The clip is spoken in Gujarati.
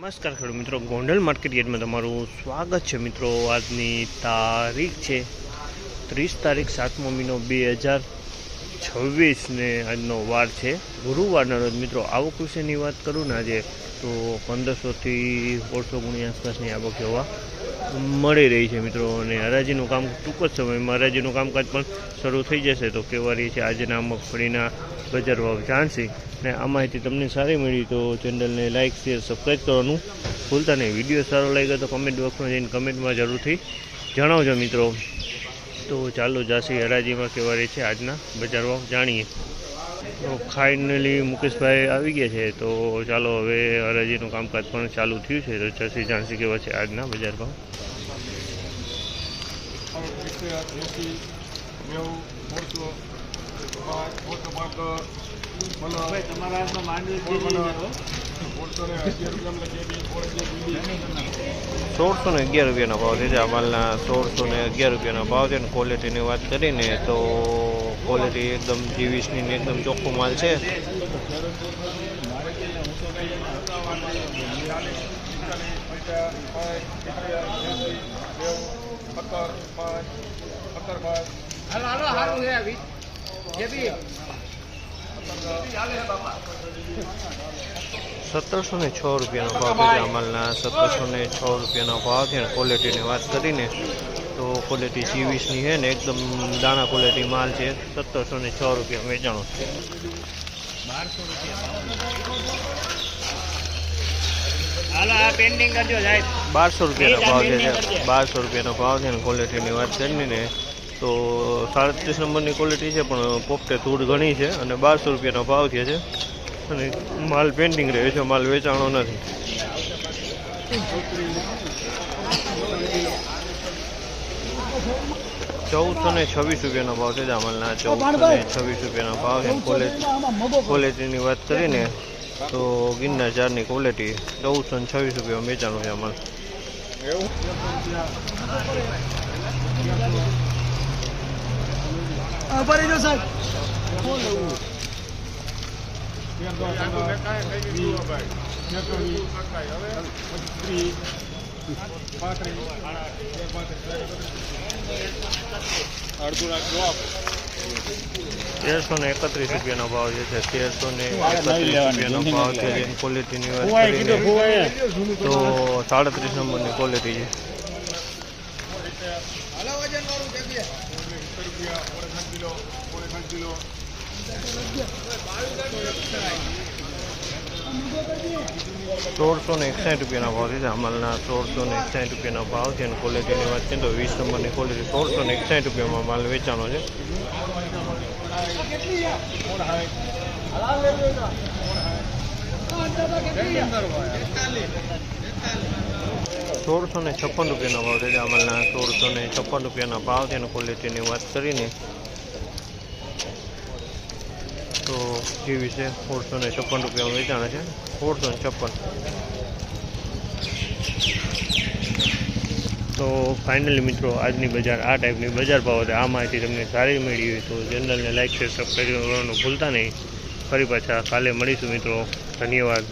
નમસ્કાર ખેડૂત મિત્રો, ગોંડલ માર્કેટ યાર્ડમાં તમારું સ્વાગત છે મિત્રો। આજની તારીખ છે 30 તારીખ 7મો મહિનો 2026 ને આજનો વાર છે ગુરુવારના રોજ મિત્રો। આવક વિશેની વાત કરું ને આજે તો 1500 થી 1600 ગુણી આસપાસની આવક જોવા મળી રહી છે મિત્રો। અને હરાજીનું કામ ટૂંક જ સમયમાં હરાજીનું કામકાજ પણ શરૂ થઈ જશે। તો કેવા રહી છે આજના મગફળીના બજાર ભાવ જાણશી ને આ માહિતી તમને સારી મળી તો ચેનલને લાઇક શેર સબસ્ક્રાઈબ કરવાનું ભૂલતા નહીં। વિડીયો સારો લાગ્યો તો કમેન્ટ બોક્સમાં જઈને કમેન્ટમાં જરૂરથી જણાવજો મિત્રો। તો ચાલો જાસી હરાજીમાં કેવા રહી છે આજના બજાર ભાવ જાણીએ। તો ફાઇનલી મુકેશભાઈ આવી ગયા છે તો ચાલો હવે હરાજીનું કામકાજ પણ ચાલુ થયું છે તો જાસી જાણશી કેવા છે આજના બજાર ભાવ। ₹1611 ભાવ છે। આ માલના ₹1611 ભાવ છે। ક્વોલિટીની વાત કરીને તો ક્વોલિટી એકદમ G20ની એકદમ ચોખ્ખો માલ છે। ₹1706 ભાવ છે। આ માલના ₹1706 ભાવ છે। ક્વોલિટીની વાત કરીને તો ક્વોલિટી G20ની છે ને એકદમ દાણા ક્વોલિટી માલ છે। ₹1706 વેચાણો છે। ₹1200 ભાવ છે। ₹1200 ભાવ છે। ક્વોલિટીની વાત કરીને તો 37 નંબરની ક્વોલિટી છે પણ પોપટે ધૂળ ઘણી છે અને ₹1200 ભાવ થયા છે અને માલ પેન્ડિંગ રહ્યો છે, માલ વેચાણો નથી। ₹1426 ભાવ છે। આ માલના ₹1426 ભાવ છે। ક્વોલિટીની વાત કરીને તો ગિરનાર 4ની ક્વોલિટી ₹1426 વેચાણો છે આ માલ। ₹1331 ભાવ છે। ₹1331 ભાવ છે। ક્વોલિટીની વાત કરીને તો 37 નંબરની ક્વોલિટી છે। ₹1661 ભાવ છે। આ માલના ₹1661 ભાવ છે અને ક્વોલિટીની વાત કરીએ તો 20 નંબરની ક્વોલિટી ₹1661 માલ વેચાણો છે। ₹1656 ભાવ છે। આ માલના ₹1656 ભાવ છે અને ક્વોલિટીની વાત કરીને તો જેવી છે ₹1656 વેચાણ છે। 1656 તો ફાઇનલી મિત્રો આજની બજાર આ ટાઈપની બજાર ભાવ હતી। આ માહિતી તમને સારી મળી હોય તો ચેનલને લાઇક શેર સબસ્ક્રાઈબ કરવાનું ભૂલતા નહીં। ફરી પાછા કાલે મળીશું મિત્રો। ધન્યવાદ।